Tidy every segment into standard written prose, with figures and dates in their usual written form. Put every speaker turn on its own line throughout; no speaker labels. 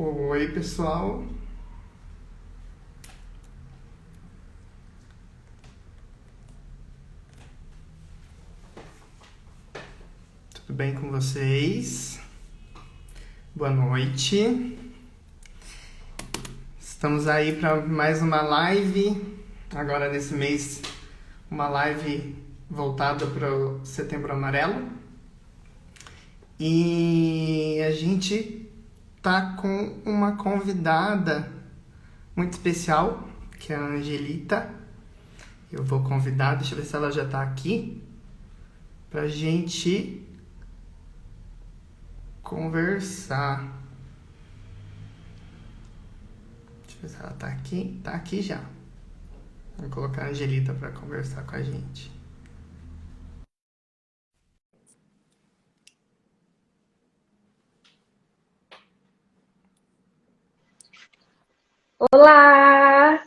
Oi, pessoal. Tudo bem com vocês? Boa noite. Estamos aí para mais uma live. Agora nesse mês, uma live voltada para o Setembro Amarelo. E a gente tá com uma convidada muito especial, que é a Angelita. Eu vou convidar, deixa eu ver se ela já tá aqui, pra gente conversar. Deixa eu ver se ela tá aqui. Tá aqui já. Vou colocar a Angelita pra conversar com a gente.
Olá!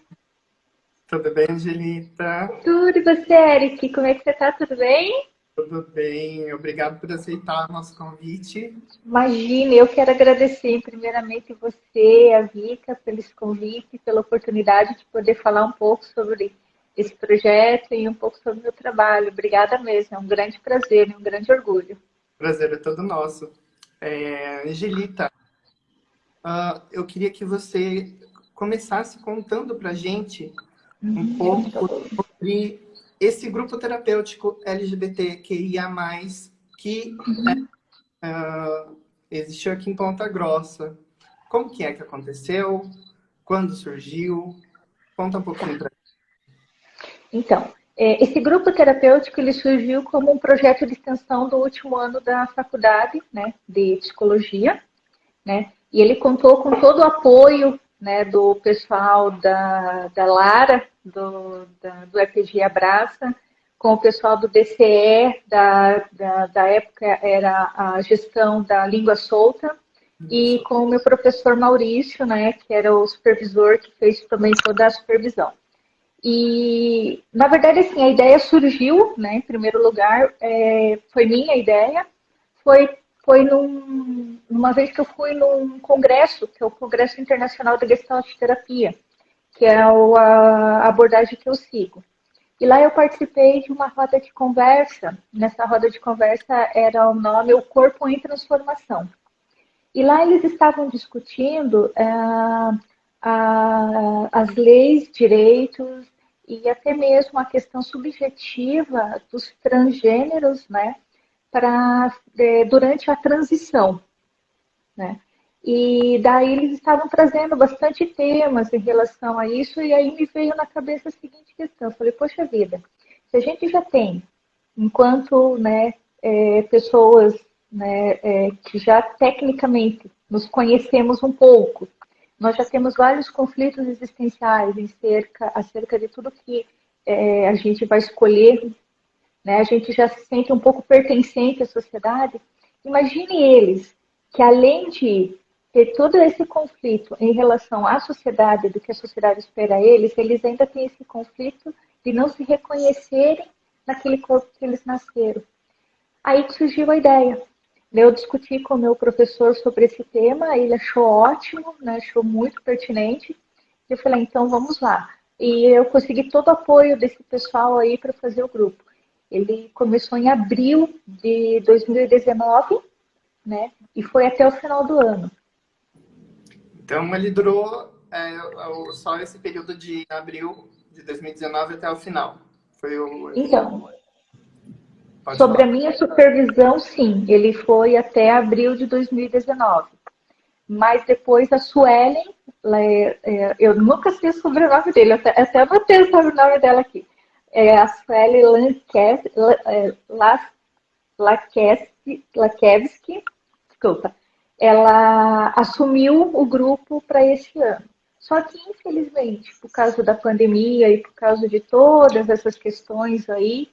Tudo bem, Angelita?
Tudo e você, Eric? Como é que você tá? Tudo bem?
Tudo bem. Obrigado por aceitar o nosso convite.
Imagine, eu quero agradecer primeiramente você, a Vika, pelo esse convite, pela oportunidade de poder falar um pouco sobre esse projeto e um pouco sobre o meu trabalho. Obrigada mesmo, é um grande prazer e um grande orgulho.
Prazer é todo nosso. Angelita, eu queria que você começasse contando pra gente um pouco sobre esse grupo terapêutico LGBTQIA+, que existiu aqui em Ponta Grossa. Como que é que aconteceu? Quando surgiu? Conta um pouquinho
Tá.
pra
Então, esse grupo terapêutico ele surgiu como um projeto de extensão do último ano da faculdade, né, de psicologia, né? E ele contou com todo o apoio, né, do pessoal da Lara, do EPG Abraça, com o pessoal do DCE, da época era a gestão da língua solta, e
gente.
com o meu professor Maurício, né, que era o supervisor que fez também toda a supervisão. E, na verdade, assim, a ideia surgiu, né, em primeiro lugar, foi minha ideia, foi, numa vez que eu fui num congresso, que é o Congresso Internacional de Gestalt Terapia, que é a abordagem que eu sigo. E lá eu participei de uma roda de conversa. Nessa roda de conversa era o nome O Corpo em Transformação. E lá eles estavam discutindo as leis, direitos e até mesmo a questão subjetiva dos transgêneros, né, durante a transição, né? E daí eles estavam trazendo bastante temas em relação a isso, e aí me veio na cabeça a seguinte questão. Eu falei, poxa vida, se a gente já tem, enquanto né, pessoas né, que já tecnicamente nos conhecemos um pouco, nós já temos vários conflitos existenciais acerca de tudo que a gente vai escolher, né? A gente já se sente um pouco pertencente à sociedade. Imagine eles que, além de ter todo esse conflito em relação à sociedade, do que a sociedade espera eles ainda têm esse conflito de não se reconhecerem naquele corpo que eles nasceram. Aí que surgiu a ideia. Eu discuti com o meu professor sobre esse tema, ele achou ótimo, né? Achou muito pertinente. Eu falei, então vamos lá. E eu consegui todo o apoio desse pessoal aí para fazer o grupo. Ele começou em abril de 2019, né? E foi até o final do ano.
Então, ele durou só esse período de abril de 2019 até o final. Foi o...
Então,
Pode
sobre a
falar.
minha supervisão, sim, ele foi até abril de 2019. Mas depois a Suelen, eu nunca sei o sobrenome dele, até anotei o sobrenome dela aqui. A Suelen Lakevski, desculpa, ela assumiu o grupo para esse ano. Só que, infelizmente, por causa da pandemia e por causa de todas essas questões aí,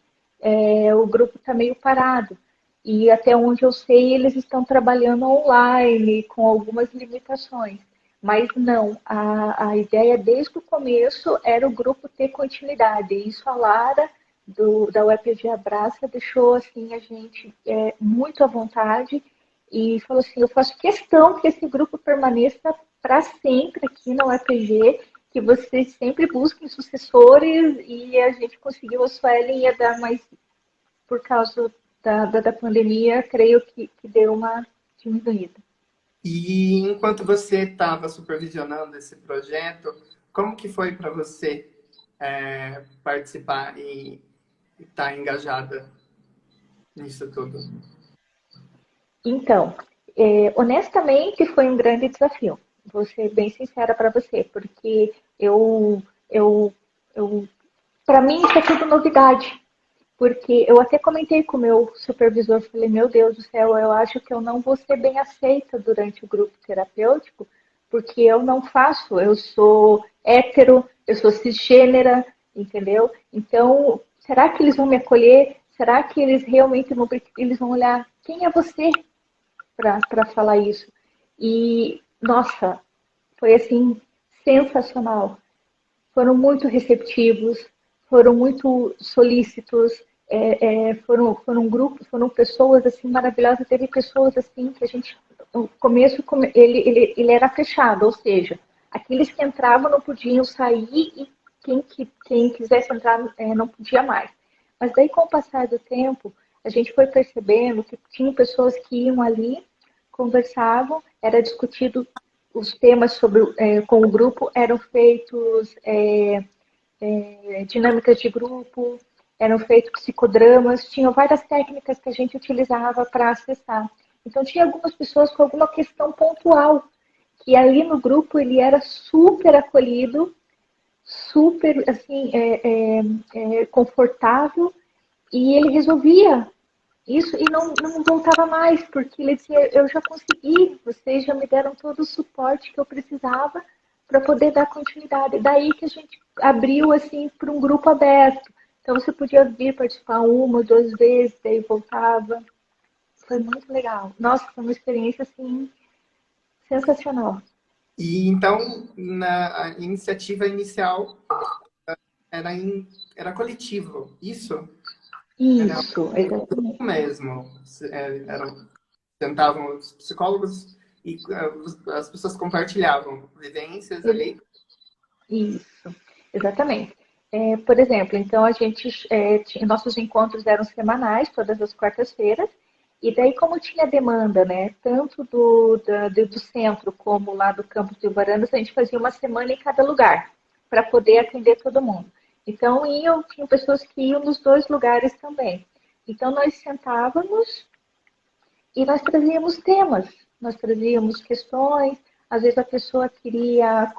o grupo está meio parado. E até onde eu sei, eles estão trabalhando online, com algumas limitações. Mas não, a ideia desde o começo era o grupo ter continuidade. E isso a Lara, da UEPG Abraça, deixou assim, a gente muito à vontade e falou assim, eu faço questão que esse grupo permaneça para sempre aqui na UFG, que vocês sempre busquem sucessores e a gente conseguiu, a Suelen ia dar, mas por causa da pandemia, creio que deu uma diminuída.
E enquanto você estava supervisionando esse projeto, como que foi para você participar e estar engajada nisso tudo?
Então, honestamente, foi um grande desafio. Vou ser bem sincera para você, porque eu, eu para mim isso é tudo novidade. Porque eu até comentei com o meu supervisor, falei, meu Deus do céu, eu acho que eu não vou ser bem aceita durante o grupo terapêutico, porque eu não faço, eu sou hétero, eu sou cisgênera, entendeu? Então, será que eles vão me acolher? Será que eles realmente vão, eles vão olhar quem é você para falar isso? E, nossa, foi assim, sensacional. Foram muito receptivos, foram muito solícitos, foram grupos, foram pessoas assim maravilhosas. Teve pessoas assim que a gente, no começo, ele era fechado, ou seja, aqueles que entravam não podiam sair e quem quisesse entrar não podia mais. Mas daí, com o passar do tempo, a gente foi percebendo que tinham pessoas que iam ali, conversavam, era discutido os temas com o grupo eram feitos dinâmicas de grupo, eram feitos psicodramas, tinham várias técnicas que a gente utilizava para acessar. Então tinha algumas pessoas com alguma questão pontual, que ali no grupo ele era super acolhido, super assim confortável e ele resolvia isso e não voltava mais, porque ele dizia, eu já consegui, vocês já me deram todo o suporte que eu precisava para poder dar continuidade. Daí que a gente abriu assim para um grupo aberto. Então você podia vir participar uma, duas vezes, daí voltava. Foi muito legal. Nossa, foi uma experiência assim sensacional.
E então, na iniciativa inicial, era, era coletivo, isso? Era
Isso,
um grupo
exatamente.
mesmo. Sentavam os psicólogos e as pessoas compartilhavam vivências ali.
Isso, exatamente. Por exemplo, então a gente nossos encontros eram semanais, todas as quartas-feiras, e daí como tinha demanda, né, tanto do centro como lá do campus de Varandas, a gente fazia uma semana em cada lugar para poder atender todo mundo. Então tinham pessoas que iam nos dois lugares também. Então nós sentávamos e nós trazíamos temas, nós trazíamos questões, às vezes a pessoa queria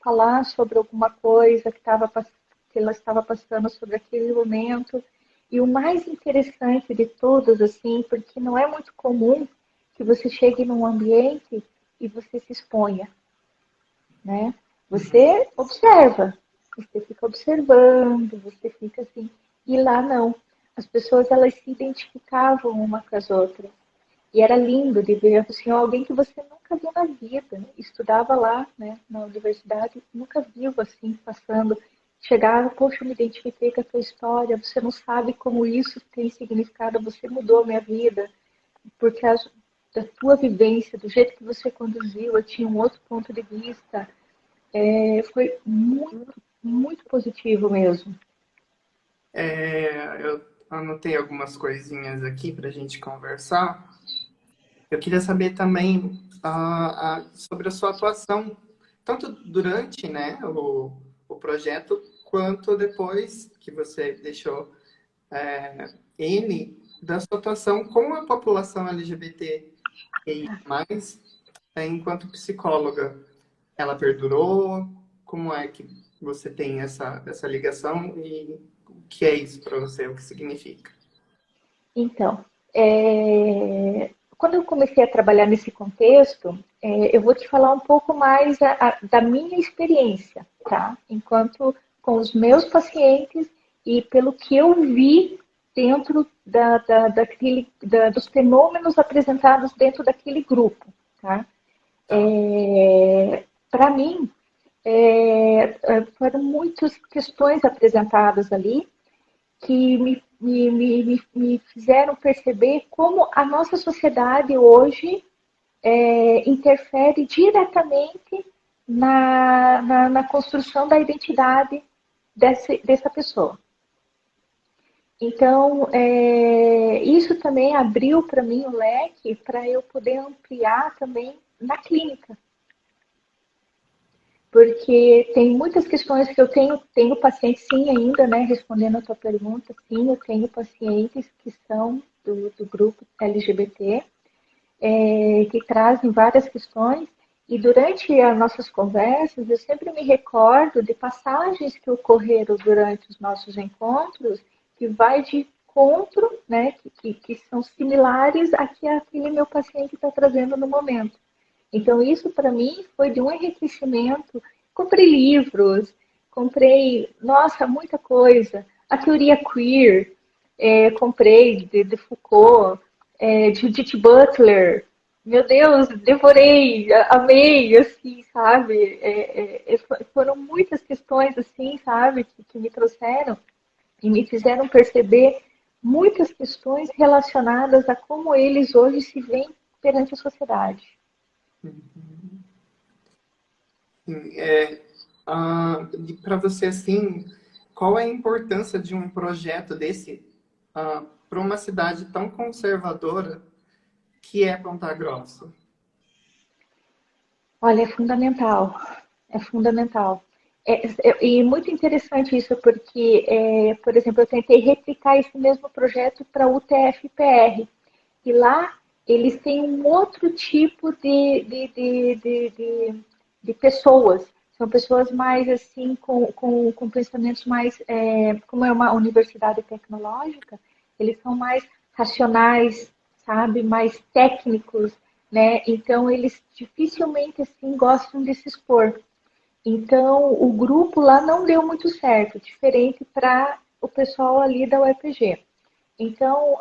falar sobre alguma coisa que ela estava passando sobre aquele momento. E o mais interessante de todos, assim, porque não é muito comum que você chegue num ambiente e você se exponha, né? Você observa, você fica observando, você fica assim. E lá não. As pessoas elas se identificavam uma com as outras. E era lindo de ver assim, alguém que você nunca viu na vida, né? Estudava lá, né, na universidade, nunca viu assim, passando. Chegava, poxa, eu me identifiquei com a tua história, você não sabe como isso tem significado, você mudou a minha vida, porque da tua vivência, do jeito que você conduziu, eu tinha um outro ponto de vista. Foi muito, muito positivo mesmo.
Eu anotei algumas coisinhas aqui para a gente conversar. Eu queria saber também sobre a sua atuação, tanto durante, né, o projeto, quanto depois que você deixou ele, da sua atuação com a população LGBTQI+, enquanto psicóloga. Ela perdurou? Como é que você tem essa ligação e o que é isso para você? O que significa?
Então, quando eu comecei a trabalhar nesse contexto, eu vou te falar um pouco mais da minha experiência, tá? Enquanto com os meus pacientes e pelo que eu vi dentro dos fenômenos apresentados dentro daquele grupo, tá?
Tá.
Para mim, foram muitas questões apresentadas ali que me fizeram perceber como a nossa sociedade hoje interfere diretamente na construção da identidade dessa pessoa. Então, isso também abriu para mim o leque para eu poder ampliar também na clínica. Porque tem muitas questões que eu tenho pacientes, sim, ainda, né, respondendo a tua pergunta, sim, eu tenho pacientes que são do grupo LGBT, que trazem várias questões, e durante as nossas conversas, eu sempre me recordo de passagens que ocorreram durante os nossos encontros, que vai de encontro, né, que são similares a que aquele meu paciente está trazendo no momento. Então, isso para mim foi de um enriquecimento. Comprei livros, comprei, nossa, muita coisa. A teoria queer, comprei de Foucault, de Judith Butler. Meu Deus, devorei, amei, assim, sabe? Foram muitas questões, assim, sabe, que me trouxeram e me fizeram perceber muitas questões relacionadas a como eles hoje se veem perante a sociedade.
É, para você, assim, qual é a importância de um projeto desse para uma cidade tão conservadora que é Ponta Grossa?
Olha, é fundamental. É fundamental. E muito interessante isso, porque, por exemplo, eu tentei replicar esse mesmo projeto para o UTF-PR. E lá eles têm um outro tipo de pessoas. São pessoas mais assim, com pensamentos mais. Como é uma universidade tecnológica, eles são mais racionais, sabe? Mais técnicos, né? Então, eles dificilmente assim gostam de se expor. Então, o grupo lá não deu muito certo, diferente para o pessoal ali da UEPG. Então,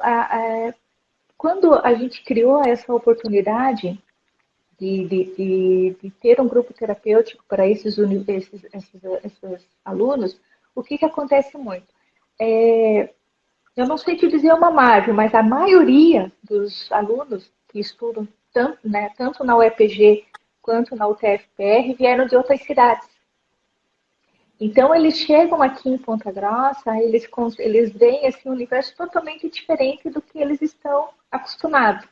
quando a gente criou essa oportunidade de ter um grupo terapêutico para esses alunos, o que acontece muito? Eu não sei te dizer uma margem, mas a maioria dos alunos que estudam tanto na UEPG quanto na UTFPR vieram de outras cidades. Então, eles chegam aqui em Ponta Grossa, eles veem assim, um universo totalmente diferente do que eles estão acostumados.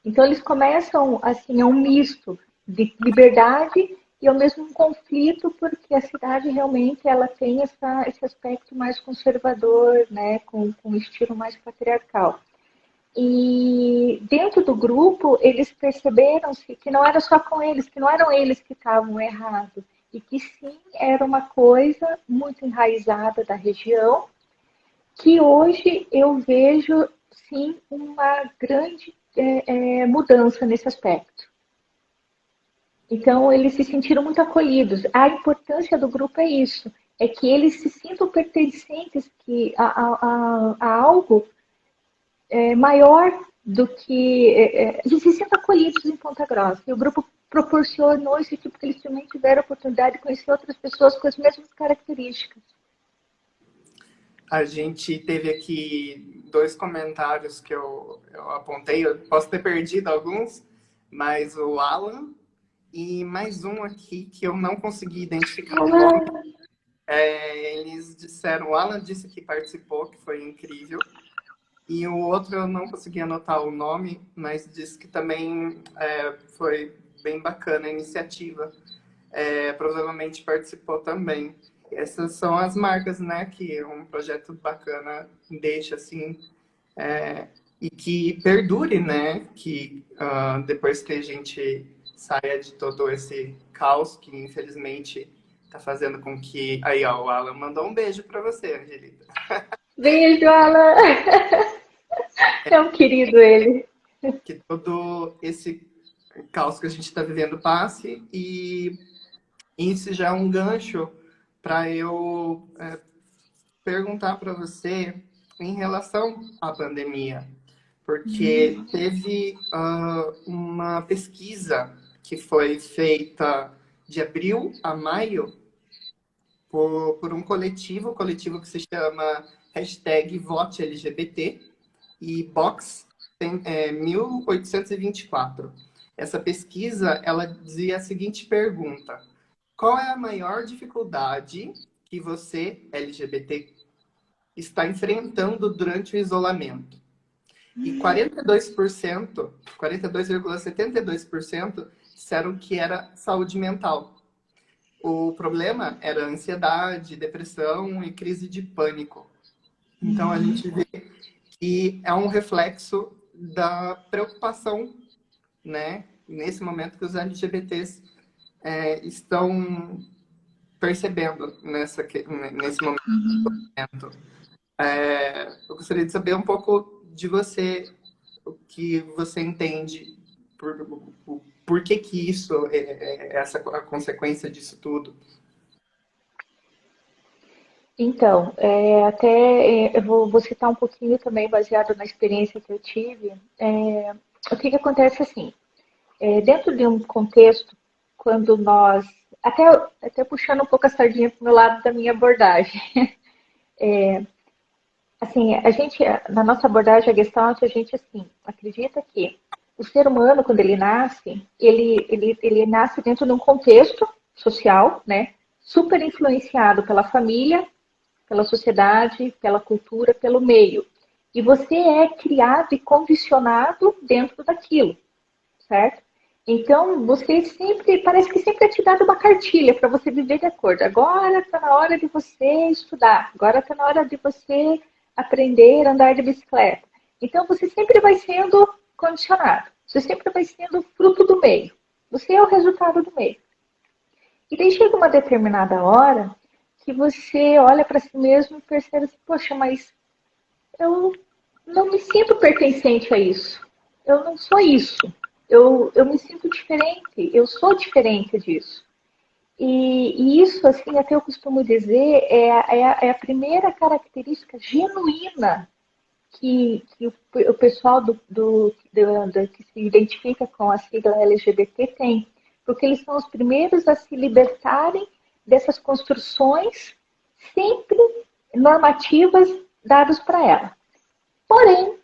Então, eles começam, assim, é um misto de liberdade e, ao mesmo, um conflito, porque a cidade realmente ela tem esse aspecto mais conservador, né, com um estilo mais patriarcal. E dentro do grupo, eles perceberam-se que não era só com eles, que não eram eles que estavam errados, e que sim, era uma coisa muito enraizada da região, que hoje eu vejo, sim, uma grande mudança nesse aspecto. Então, eles se sentiram muito acolhidos. A importância do grupo é isso, é que eles se sintam pertencentes a algo maior do que eles se sentem acolhidos em Ponta Grossa. E o grupo proporcionou esse tipo que eles também tiveram a oportunidade de conhecer outras pessoas com as mesmas características.
A gente teve aqui dois comentários que eu apontei, eu posso ter perdido alguns, mas o Alan e mais um aqui que eu não consegui identificar o nome. Eles disseram, o Alan disse que participou, que foi incrível, e o outro eu não consegui anotar o nome, mas disse que também foi bem bacana a iniciativa. Provavelmente participou também. Essas são as marcas, né, que um projeto bacana deixa, assim, e que perdure, né, que depois que a gente saia de todo esse caos que, infelizmente, está fazendo com que... Aí, ó, o Alan mandou um beijo para você, Angelita.
Beijo, Alan! É um querido ele.
Que todo esse caos que a gente está vivendo passe e isso já é um gancho para eu perguntar para você em relação à pandemia, porque teve uma pesquisa que foi feita de abril a maio por um coletivo, que se chama #VoteLGBT e Box 1824. Essa pesquisa, ela dizia a seguinte pergunta: qual é a maior dificuldade que você, LGBT, está enfrentando durante o isolamento? E 42%, 42,72% disseram que era saúde mental. O problema era ansiedade, depressão e crise de pânico. Então a gente vê que é um reflexo da preocupação, né, nesse momento que os LGBTs estão percebendo nesse momento. Eu gostaria de saber um pouco de você, o que você entende, por que que isso é essa a consequência disso tudo.
Então, eu vou citar um pouquinho também, baseado na experiência que eu tive. O que que acontece assim? Dentro de um contexto, quando nós. Até puxando um pouco a sardinha para o meu lado da minha abordagem. Assim, na nossa abordagem a Gestalt, a gente assim, acredita que o ser humano, quando ele nasce, ele nasce dentro de um contexto social, né? Super influenciado pela família, pela sociedade, pela cultura, pelo meio. E você é criado e condicionado dentro daquilo, certo? Então, você sempre, parece que sempre é te dado uma cartilha para você viver de acordo. Agora está na hora de você estudar, agora está na hora de você aprender a andar de bicicleta. Então, você sempre vai sendo condicionado, você sempre vai sendo fruto do meio. Você é o resultado do meio. E daí chega uma determinada hora que você olha para si mesmo e percebe assim, poxa, mas eu não me sinto pertencente a isso. Eu não sou isso. Eu me sinto diferente. Eu sou diferente disso. E isso, assim, até eu costumo dizer, é a primeira característica genuína que o pessoal que se identifica com a sigla LGBT tem. Porque eles são os primeiros a se libertarem dessas construções sempre normativas dadas para ela. Porém,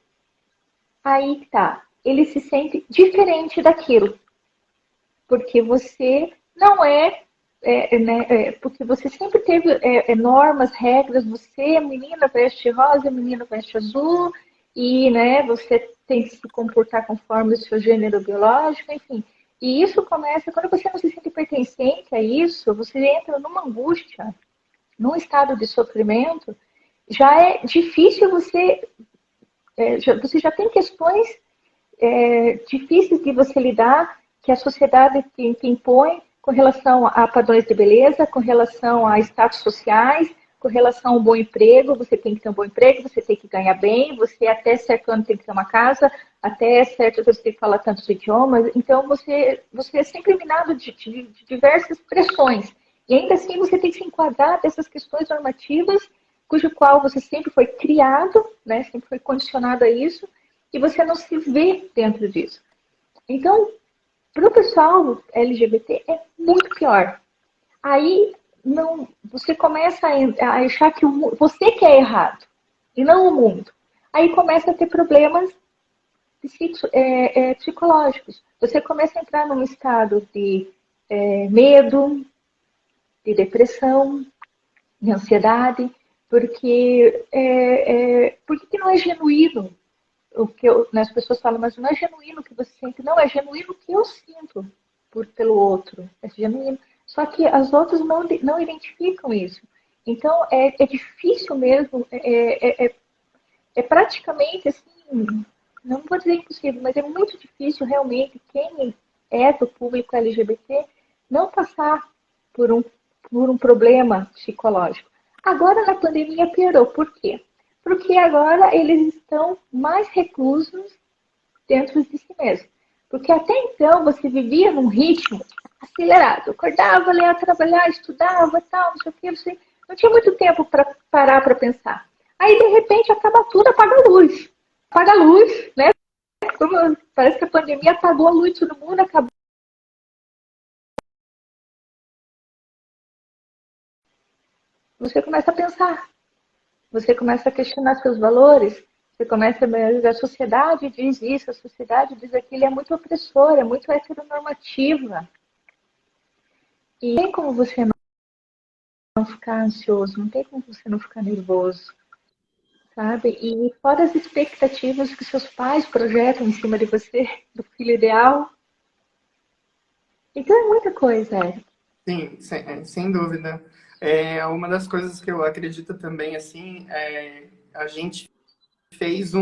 aí tá, ele se sente diferente daquilo, porque você não porque você sempre teve normas, regras, você, menina, veste rosa, menino veste azul, e né, você tem que se comportar conforme o seu gênero biológico, enfim. E isso começa, quando você não se sente pertencente a isso, você entra numa angústia, num estado de sofrimento, já é difícil você já tem questões difíceis de você lidar, que a sociedade te impõe com relação a padrões de beleza, com relação a status sociais, com relação a um bom emprego, você tem que ter um bom emprego, você tem que ganhar bem, você até certo ano tem que ter uma casa, até certo você tem que falar tantos idiomas, então você é sempre minado de diversas pressões. E ainda assim você tem que se enquadrar dessas questões normativas, cujo qual você sempre foi criado, né, sempre foi condicionado a isso, e você não se vê dentro disso. Então, para o pessoal LGBT é muito pior. Aí não, você começa a achar que você que é errado e não o mundo. Aí começa a ter problemas psicológicos. Você começa a entrar num estado de medo, de depressão, de ansiedade, porque não é genuíno as pessoas falam, mas não é genuíno o que você sente. Não, é genuíno o que eu sinto pelo outro. É genuíno. Só que as outras não identificam isso. Então, é difícil mesmo, é praticamente assim, não vou dizer impossível, mas é muito difícil realmente quem é do público LGBT não passar por um, por um problema psicológico. Agora na pandemia piorou. Por quê? Porque agora eles estão mais reclusos dentro de si mesmos. Porque até então você vivia num ritmo acelerado. Acordava, ia trabalhar, estudava, tal, não sei o quê. Você não tinha muito tempo para parar para pensar. Aí, de repente, acaba tudo, apaga a luz. Apaga a luz, né? Parece que a pandemia apagou a luz de todo mundo, acabou. Você começa a pensar. Você começa a questionar seus valores. Você começa a ver, a sociedade diz isso, a sociedade diz aquilo, é muito opressora, é muito heteronormativa. E não tem como você não ficar ansioso, não tem como você não ficar nervoso, sabe? E fora as expectativas que seus pais projetam em cima de você, do filho ideal. Então é muita coisa, Eric.
Sim, sem dúvida. É, uma das coisas que eu acredito também, assim, a gente fez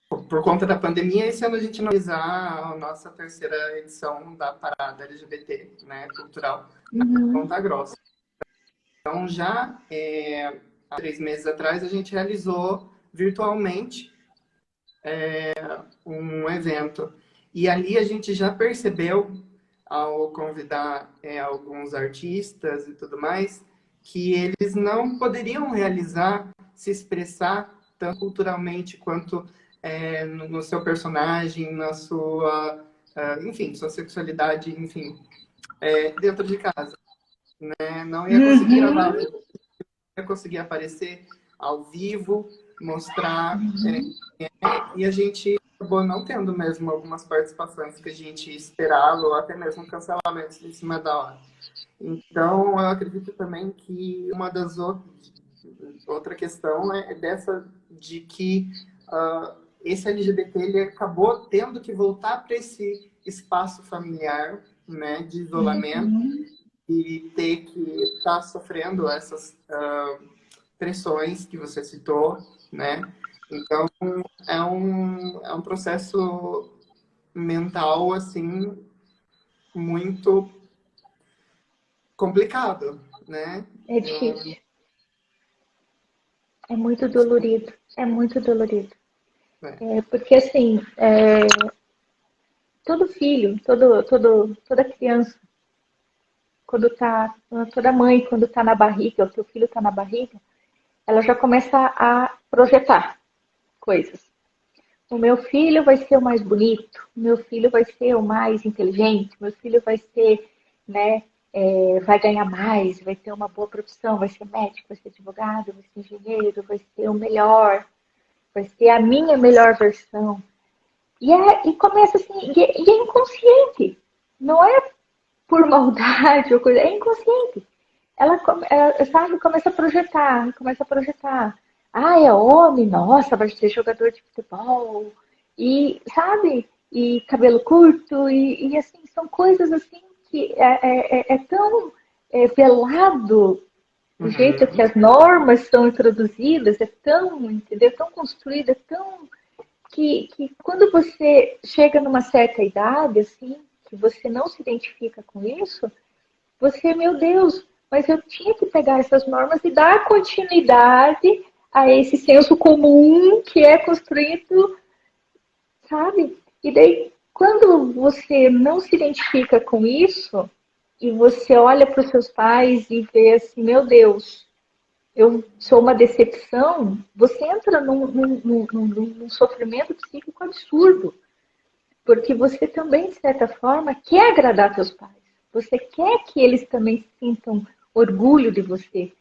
por conta da pandemia, esse ano a gente não vai realizar a nossa terceira edição da Parada LGBT, né, cultural, na
Uhum,
Ponta Grossa. Então, já há 3 meses atrás, a gente realizou virtualmente um evento. E ali a gente já percebeu, ao convidar alguns artistas e tudo mais, que eles não poderiam realizar, se expressar tanto culturalmente quanto no seu personagem, na sua, enfim, sua sexualidade, enfim, dentro de casa. Né? Não ia conseguir gravar,
uhum,
ia conseguir aparecer ao vivo, mostrar, e a gente acabou não tendo mesmo algumas participações que a gente esperava, ou até mesmo cancelamentos em cima da hora. Então, eu acredito também que uma das outra questão é dessa de que esse LGBT ele acabou tendo que voltar para esse espaço familiar, né, de isolamento
uhum.
e ter que estar sofrendo essas pressões que você citou, né? Então, é um processo mental, assim, muito complicado, né?
É difícil. É muito dolorido. É muito dolorido.
É,
É porque assim, todo filho, toda criança, quando tá, toda mãe, quando tá na barriga, o seu filho tá na barriga, ela já começa a projetar coisas. O meu filho vai ser o mais bonito, o meu filho vai ser o mais inteligente, o meu filho vai ser, né, vai ganhar mais, vai ter uma boa profissão, vai ser médico, vai ser advogado, vai ser engenheiro, vai ser o melhor, vai ser a minha melhor versão. E começa assim, e é inconsciente, não é por maldade ou coisa, é inconsciente. Ela, sabe, começa a projetar. Ah, é homem, nossa, vai ser jogador de futebol. E, sabe, e cabelo curto, e assim, são coisas assim que é tão velado o jeito que
uhum,
as normas são introduzidas, é tão, entendeu, tão construído, é tão que quando você chega numa certa idade, assim, que você não se identifica com isso, você, meu Deus, mas eu tinha que pegar essas normas e dar continuidade a esse senso comum que é construído, sabe? E daí, quando você não se identifica com isso, e você olha para os seus pais e vê assim, meu Deus, eu sou uma decepção, você entra num sofrimento psíquico absurdo. Porque você também, de certa forma, quer agradar seus pais. Você quer que eles também sintam orgulho de você.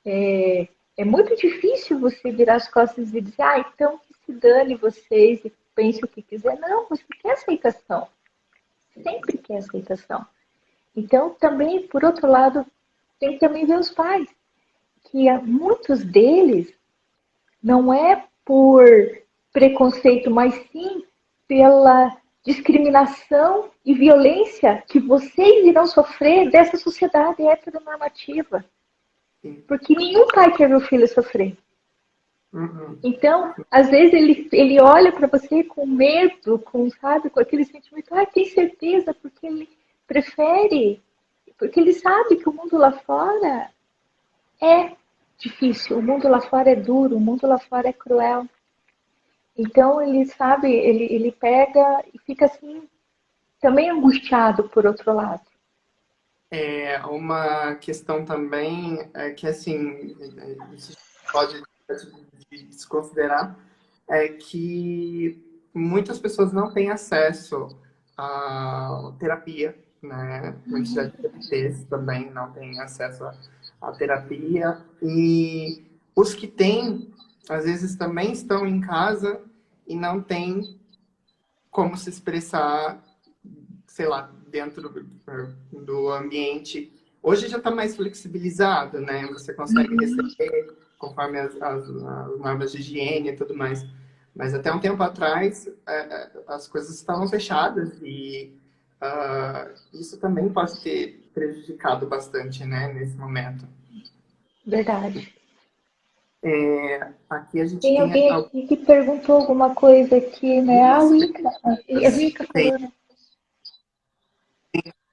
É muito difícil você virar as costas e dizer, então que se dane vocês e pense o que quiser. Não, você quer aceitação. Sempre quer aceitação. Então, também, por outro lado, tem que também ver os pais, que muitos deles não é por preconceito, mas sim pela discriminação e violência que vocês irão sofrer dessa sociedade heteronormativa.
sim,
Porque nenhum pai quer ver o filho sofrer.
uhum,
Então, às vezes ele olha para você com medo, sabe, com aquele sentimento, tem certeza, porque ele prefere, porque ele sabe que o mundo lá fora é difícil, o mundo lá fora é duro, o mundo lá fora é cruel. Então ele sabe, ele pega e fica assim, também angustiado por outro lado.
Uma questão também é que, assim, isso pode desconsiderar, é que muitas pessoas não têm acesso à terapia, né? Muitos LGBTs também não têm acesso à terapia, e os que têm às vezes também estão em casa e não tem como se expressar, sei lá, dentro do ambiente. Hoje já está mais flexibilizado, né? Você consegue receber conforme as normas de higiene e tudo mais. Mas até um tempo atrás, as coisas estavam fechadas e isso também pode ter prejudicado bastante, né, nesse momento.
Verdade.
Aqui a gente
Tem
tem
alguém aqui que perguntou alguma coisa aqui, né? A
algumas
Wicca. A
perguntas.
Wicca
Tem
falou, né?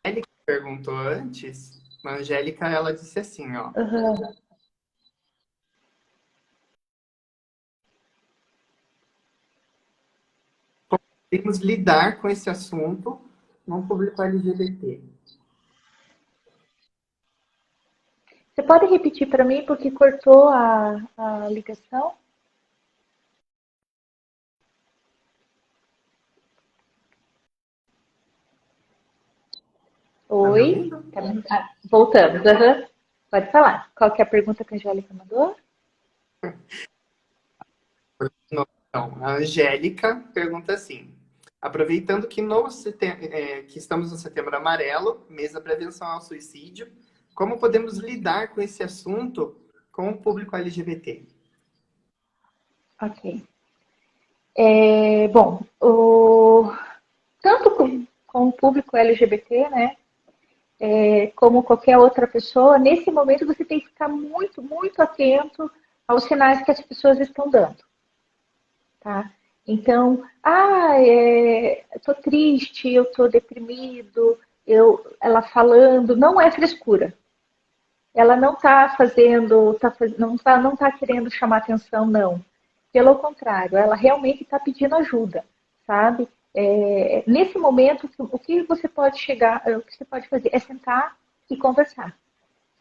a Angélica que perguntou antes. A Angélica, ela disse assim, ó.
Aham.
Podemos lidar com esse assunto no público LGBT.
Você pode repetir para mim porque cortou a ligação?
Tá me
Oi?
ouvindo?
Voltamos. Aham. Pode falar. Qual que é a pergunta que a Angélica mandou?
Não. Então, a Angélica pergunta assim: aproveitando que, que estamos no Setembro Amarelo, mês da prevenção ao suicídio, como podemos lidar com esse assunto com o público LGBT?
Ok. Bom, tanto com o público LGBT, né? Como qualquer outra pessoa, nesse momento você tem que ficar muito, muito atento aos sinais que as pessoas estão dando, tá? Então, eu tô triste, eu tô deprimido, ela falando, não é frescura. Ela não está fazendo, não tá querendo chamar atenção, não. Pelo contrário, ela realmente está pedindo ajuda, sabe? Nesse momento, o que você pode o que você pode fazer é sentar e conversar,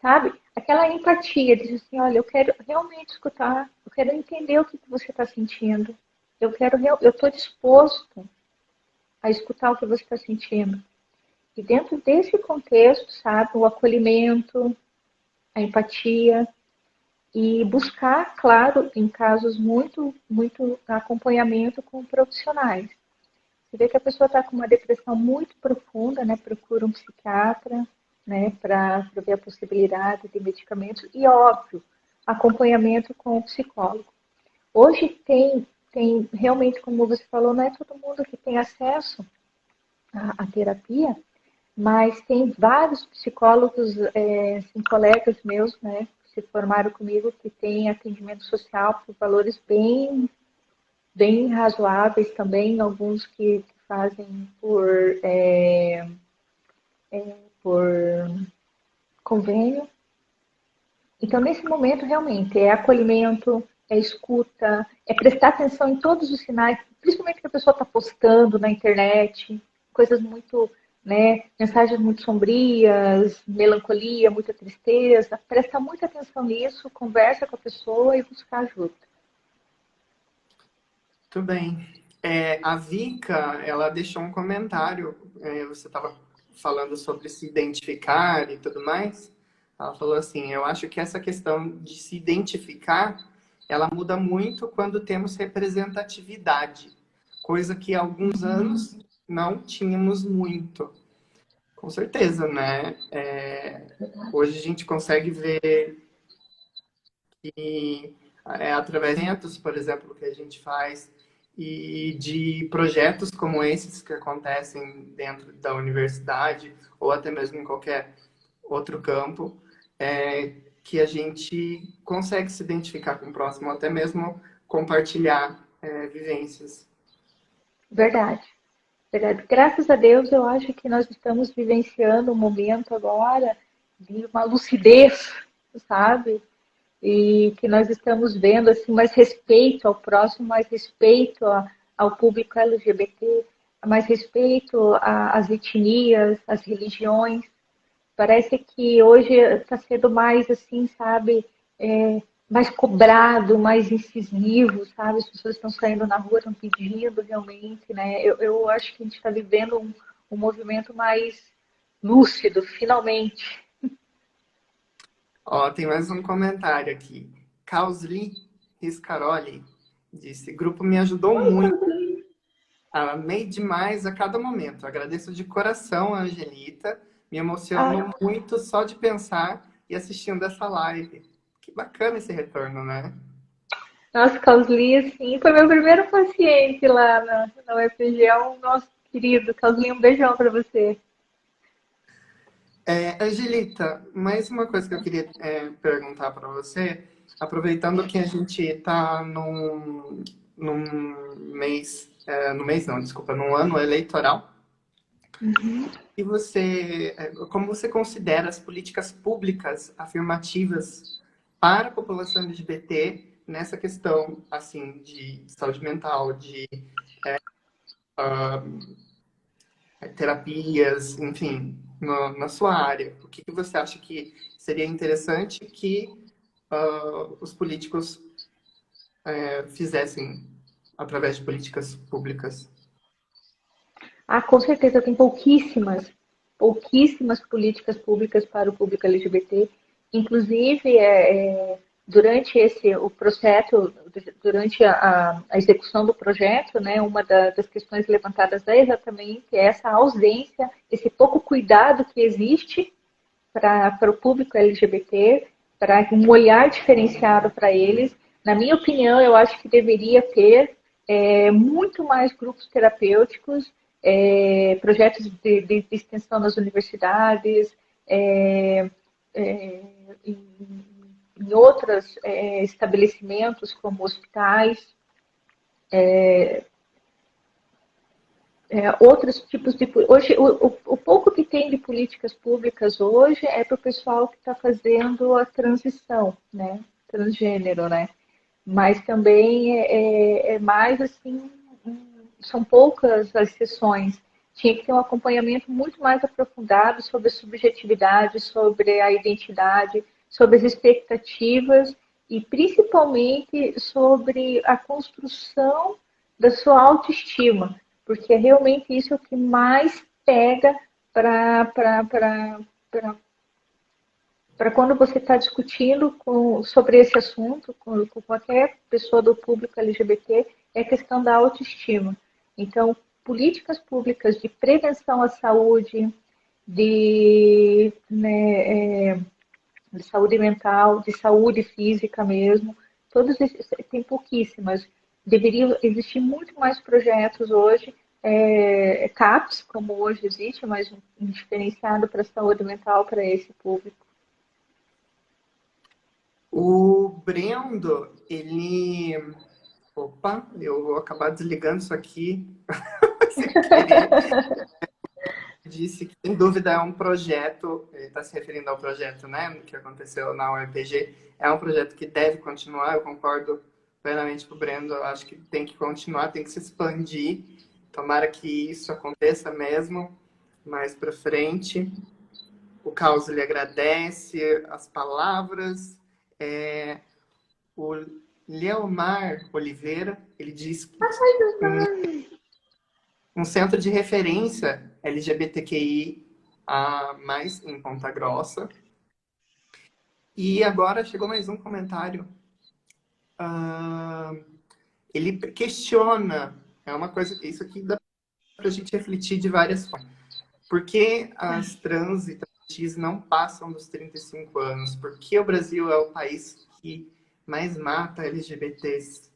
sabe? Aquela empatia, dizer assim, olha, eu quero realmente escutar, eu quero entender o que você está sentindo, eu estou disposto a escutar o que você está sentindo. E dentro desse contexto, sabe, o acolhimento, a empatia, e buscar, claro, em casos muito, muito acompanhamento com profissionais. Você vê que a pessoa está com uma depressão muito profunda, né? Procura um psiquiatra, né? Para ver a possibilidade de medicamentos e, óbvio, acompanhamento com o psicólogo. Hoje tem realmente, como você falou, não é todo mundo que tem acesso à terapia, mas tem vários psicólogos, assim, colegas meus, né, que se formaram comigo, que têm atendimento social por valores bem razoáveis também, alguns que fazem por convênio. Então, nesse momento, realmente, é acolhimento, é escuta, é prestar atenção em todos os sinais, principalmente que a pessoa está postando na internet, coisas muito, né, mensagens muito sombrias, melancolia, muita tristeza. Presta muita atenção nisso, conversa com a pessoa e buscar ajuda.
Tudo bem. A Vika, ela deixou um comentário. Você estava falando sobre se identificar e tudo mais. Ela falou assim: eu acho que essa questão de se identificar, ela muda muito quando temos representatividade, coisa que há alguns anos não tínhamos muito. Com certeza, né? Hoje a gente consegue ver que através de eventos, por exemplo, que a gente faz e de projetos como esses que acontecem dentro da universidade ou até mesmo em qualquer outro campo, que a gente consegue se identificar com o próximo, até mesmo compartilhar vivências.
Verdade, verdade. Graças a Deus, eu acho que nós estamos vivenciando um momento agora de uma lucidez, sabe? E que nós estamos vendo assim mais respeito ao próximo, mais respeito ao público LGBT, mais respeito às etnias, às religiões. Parece que hoje está sendo mais assim, sabe, mais cobrado, mais incisivo, sabe? As pessoas estão saindo na rua, estão pedindo realmente, né? Eu acho que a gente está vivendo um movimento mais lúcido, finalmente.
Ó, tem mais um comentário aqui. Causli Riscaroli disse: grupo me ajudou
Oi,
muito.
Cauzinho.
Amei demais a cada momento. Agradeço de coração a Angelita. Me
Ai,
emociono muito só de pensar e assistindo essa live. Que bacana esse retorno, né?
nossa, Causlinho, sim, foi meu primeiro paciente lá na UFG. É um nosso querido. Causlinho, um beijão pra você.
Angelita, mais uma coisa que eu queria perguntar para você, aproveitando que a gente está num mês, no mês não, desculpa, num ano eleitoral,
Uhum.
e como você considera as políticas públicas afirmativas para a população LGBT nessa questão, assim, de saúde mental, de terapias, enfim, na sua área? O que você acha que seria interessante que os políticos fizessem através de políticas públicas?
Ah, com certeza, tem pouquíssimas políticas públicas para o público LGBT. Inclusive, durante o processo, durante a execução do projeto, né, uma das questões levantadas é exatamente essa ausência, esse pouco cuidado que existe para o público LGBT, para um olhar diferenciado para eles. Na minha opinião, eu acho que deveria ter muito mais grupos terapêuticos, projetos de extensão nas universidades, em, em outros estabelecimentos, como hospitais, outros tipos de. Hoje, o pouco que tem de políticas públicas hoje é para o pessoal que está fazendo a transição, né? Transgênero, né? Mas também é mais assim, são poucas as sessões. Tinha que ter um acompanhamento muito mais aprofundado sobre a subjetividade, sobre a identidade, sobre as expectativas e principalmente sobre a construção da sua autoestima, porque é realmente isso que mais pega para quando você está discutindo sobre esse assunto com qualquer pessoa do público LGBT, é a questão da autoestima. Então, políticas públicas de prevenção à saúde, de saúde mental, de saúde física mesmo, todos esses, tem pouquíssimas. Deveriam existir muito mais projetos hoje, CAPS, como hoje existe, mas um diferenciado para a saúde mental para esse público.
O Brendo, ele. Opa, eu vou acabar desligando isso aqui sem querer. Disse que, sem dúvida, é um projeto, ele está se referindo ao projeto, né, que aconteceu na UEPG, é um projeto que deve continuar, eu concordo plenamente com o Brendo, eu acho que tem que continuar, tem que se expandir, tomara que isso aconteça mesmo mais para frente. O Caos, ele agradece as palavras. O Leomar Oliveira, ele diz que um centro de referência LGBTQI a mais em Ponta Grossa. E agora chegou mais um comentário. Ah, ele questiona, é uma coisa, isso aqui dá para a gente refletir de várias formas. Por que as trans e travestis não passam dos 35 anos? Por que o Brasil é o país que mais mata LGBTs?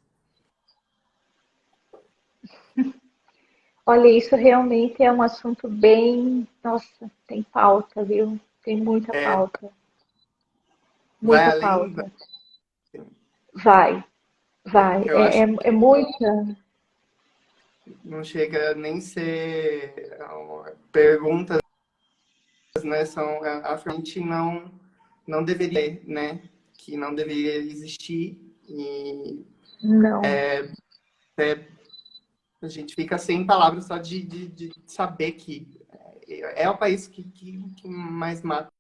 Olha, isso realmente é um assunto bem. Nossa, tem pauta, viu? Tem muita
É,
pauta.
vai
Muita
além
pauta. Vai, vai.
eu acho
É muita.
não chega nem ser perguntas, né? São a gente não deveria, né? Que não deveria existir e
Não.
a gente fica sem palavras só de saber que é o país que mais mata.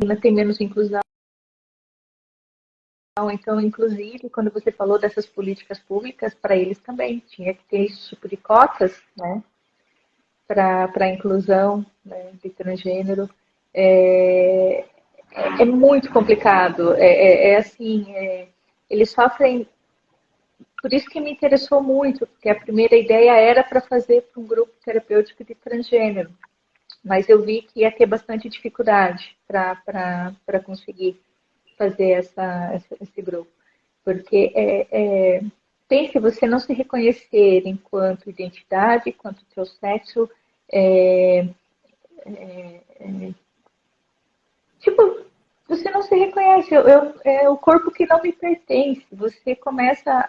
Ainda tem menos inclusão. Então, inclusive, quando você falou dessas políticas públicas, para eles também tinha que ter esse tipo de cotas, né? Para a inclusão, né, de transgênero. é muito complicado. Assim, eles sofrem. Por isso que me interessou muito, porque a primeira ideia era para fazer para um grupo terapêutico de transgênero, mas eu vi que ia ter bastante dificuldade para conseguir fazer esse grupo. Porque pense você não se reconhecer enquanto identidade, enquanto teu sexo, é, tipo, você não se reconhece, é o corpo que não me pertence. Você começa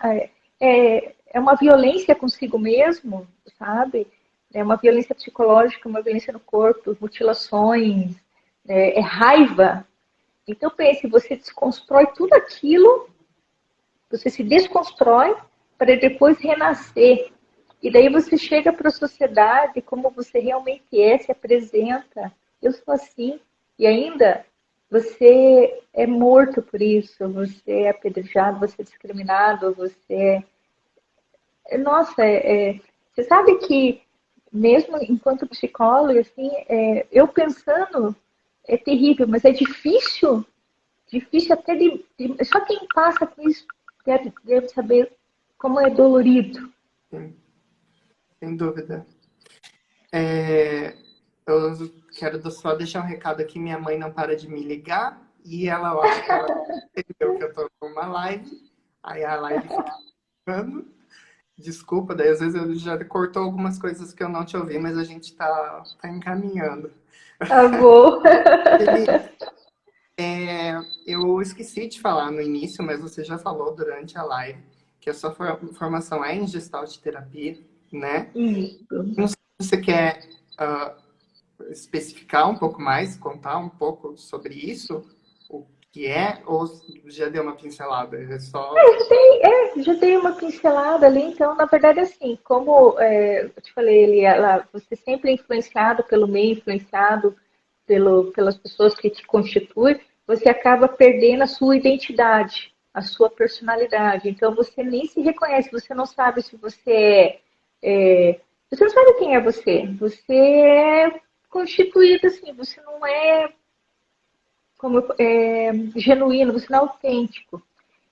é uma violência consigo mesmo, sabe? É uma violência psicológica, uma violência no corpo, mutilações, é raiva. Então pense, você desconstrói tudo aquilo, você se desconstrói para depois renascer. E daí você chega para a sociedade como você realmente é, se apresenta. Eu sou assim. E ainda você é morto por isso, você é apedrejado, você é discriminado, você Nossa, você sabe que mesmo enquanto psicóloga, assim, eu pensando é terrível, mas é difícil, difícil até só quem passa com isso deve saber como é dolorido.
Sim, sem dúvida. É, eu quero só deixar um recado aqui. Minha mãe não para de me ligar e ela, eu acho que ela entendeu que eu tô com uma live. Aí a live fica ficando. Desculpa, daí às vezes eu já cortou algumas coisas que eu não te ouvi, mas a gente tá encaminhando.
Tá bom.
Ele, eu esqueci de falar no início, mas você já falou durante a live que a sua formação é em Gestalt terapia, né?
Isso.
Não sei se você quer especificar um pouco mais, contar um pouco sobre isso, o que é, ou já deu uma pincelada? É só.
Já dei uma pincelada ali, então, na verdade, assim, como eu te falei, você sempre é influenciado pelo meio, influenciado pelas pessoas que te constituem, você acaba perdendo a sua identidade, a sua personalidade. Então, você nem se reconhece, você não sabe se você não sabe quem é você. Você é constituído assim, você não é genuíno, você não é autêntico.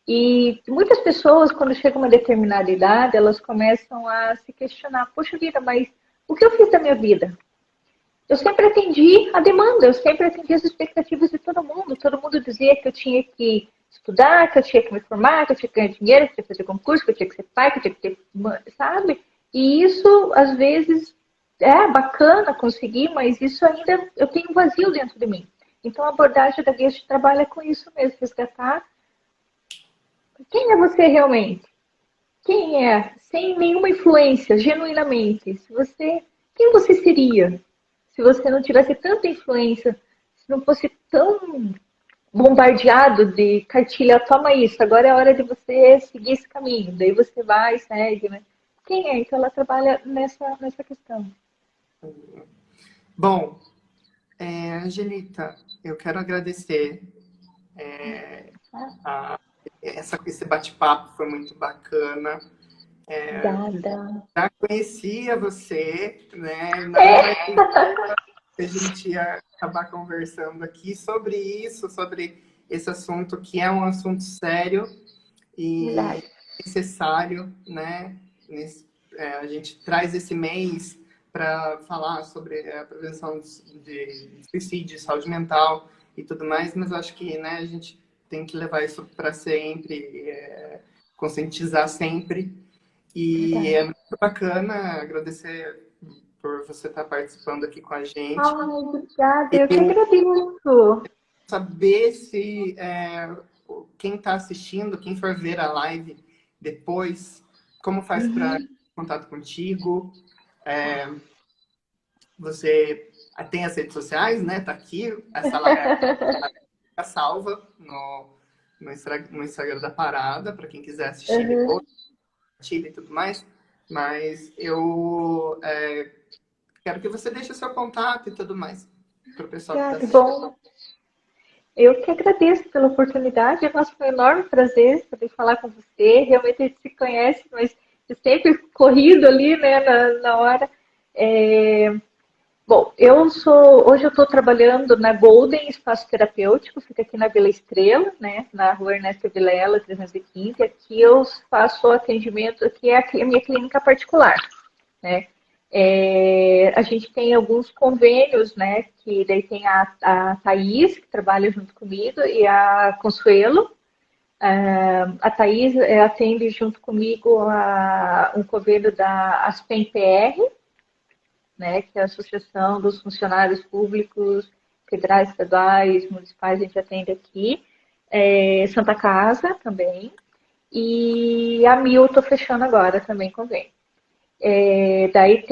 E muitas pessoas, quando chegam a uma determinada idade, elas começam a se questionar: poxa vida, mas o que eu fiz da minha vida? Eu sempre atendi a demanda, eu sempre atendi as expectativas de todo mundo. Todo mundo dizia que eu tinha que estudar, que eu tinha que me formar, que eu tinha que ganhar dinheiro, que eu tinha que fazer concurso, que eu tinha que ser pai, que eu tinha que ter, sabe? E isso, às vezes, é bacana conseguir, mas isso ainda eu tenho um vazio dentro de mim. Então, a abordagem da Guest trabalha com isso mesmo, resgatar quem é você realmente. Quem é? Sem nenhuma influência, genuinamente. Quem você seria se você não tivesse tanta influência, se não fosse tão bombardeado de cartilha, toma isso, agora é a hora de você seguir esse caminho. Daí você vai, segue, né? Quem é? Então ela trabalha nessa questão.
Bom, Angelita, eu quero agradecer a, esse bate-papo, foi muito bacana.
Obrigada.
Já conhecia você, né? Não imaginava que a gente ia acabar conversando aqui sobre isso, sobre esse assunto que é um assunto sério e
Verdade.
necessário, né? A gente traz esse mês para falar sobre a prevenção de suicídio, saúde mental e tudo mais, mas acho que, né, a gente tem que levar isso para sempre, conscientizar sempre. E é
Verdade.
muito bacana agradecer por você estar participando aqui com a gente.
Ai, obrigada. Eu que
Eu
agradeço.
saber se quem está assistindo, quem for ver a live depois, como faz para contato contigo. É, você tem as redes sociais, né? Tá aqui, essa live tá salva no Instagram da Parada, para quem quiser assistir
Uhum.
depois, e tudo mais. Mas eu quero que você deixe o seu contato e tudo mais para o pessoal que está
Obrigada.
assistindo.
Bom, eu que agradeço pela oportunidade. Nossa, foi um enorme prazer poder falar com você. Realmente a gente se conhece, mas sempre corrido ali, né, na hora. Bom, hoje eu estou trabalhando na Golden Espaço Terapêutico, fica aqui na Vila Estrela, né, na rua Ernesto Vilela, 315. Aqui eu faço atendimento, aqui é a minha clínica particular, né. A gente tem alguns convênios, né, que daí tem a Thaís, que trabalha junto comigo, e a Consuelo. A Thaís atende junto comigo um convênio da ASPEN-PR, né, que é a Associação dos Funcionários Públicos Federais, Estaduais, Municipais, a gente atende aqui. Santa Casa também. E a Mil estou fechando agora também convênio. Daí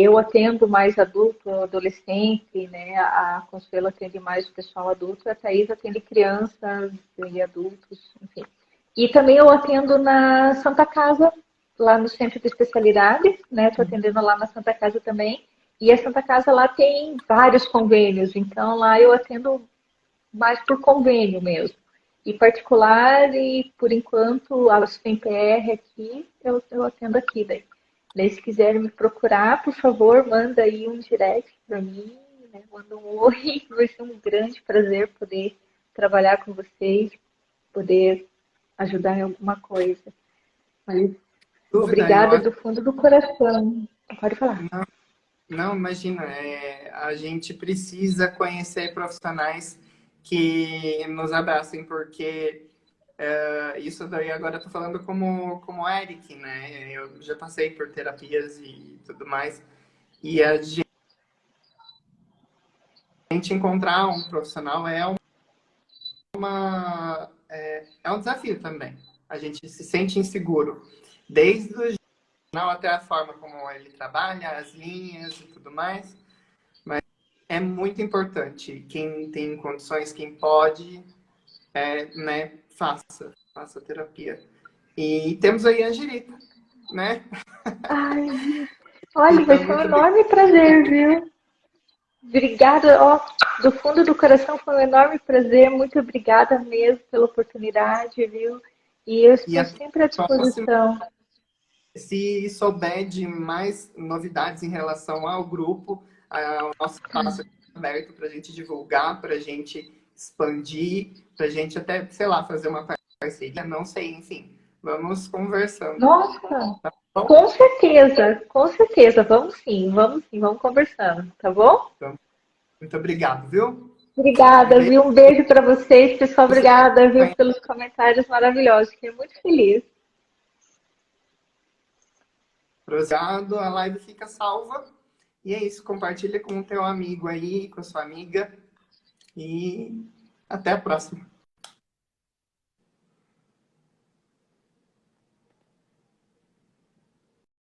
eu atendo mais adulto, adolescente, né? A Consuelo atende mais o pessoal adulto, a Thaís atende crianças e adultos, enfim. E também eu atendo na Santa Casa, lá no Centro de Especialidades, né? Estou atendendo lá na Santa Casa também. E a Santa Casa lá tem vários convênios, então lá eu atendo mais por convênio mesmo. E particular, e por enquanto, as PMPR aqui, eu atendo aqui daí. Daí, se quiserem me procurar, por favor, manda aí um direct para mim, né? Manda um oi, vai ser um grande prazer poder trabalhar com vocês, poder ajudar em alguma coisa. Mas,
Dúvida, eu
obrigada
acho.
do fundo do coração. Pode falar.
Não, não, imagina, a gente precisa conhecer profissionais que nos abracem, porque isso daí agora eu tô falando como Eric, né? Eu já passei por terapias e tudo mais, e a gente encontrar um profissional é um desafio também. A gente se sente inseguro, desde o jornal até a forma como ele trabalha, as linhas e tudo mais. Mas é muito importante. Quem tem condições, quem pode, né, faça terapia. E temos aí a Angelita, né?
Ai, olha, vai
Então,
ser um
muito
enorme prazer, viu? Obrigada, ó, do fundo do coração foi um enorme prazer, muito obrigada mesmo pela oportunidade, viu? E eu
E
estou
a
sempre à
próxima,
disposição.
se souber de mais novidades em relação ao grupo, o nosso espaço é aberto para a gente divulgar, para a gente expandir, para a gente até, sei lá, fazer uma parceria, não sei, enfim. Vamos conversando.
Nossa,
Bom,
com certeza, vamos sim, vamos conversando, tá bom?
então, muito obrigado, viu? Um
Obrigada,
beijo.
viu? Um beijo para vocês, pessoal. Obrigada, viu, pelos comentários maravilhosos. Fiquei muito feliz.
Prosado, a live fica salva. E é isso, compartilha com o teu amigo aí, com a sua amiga. E até a próxima.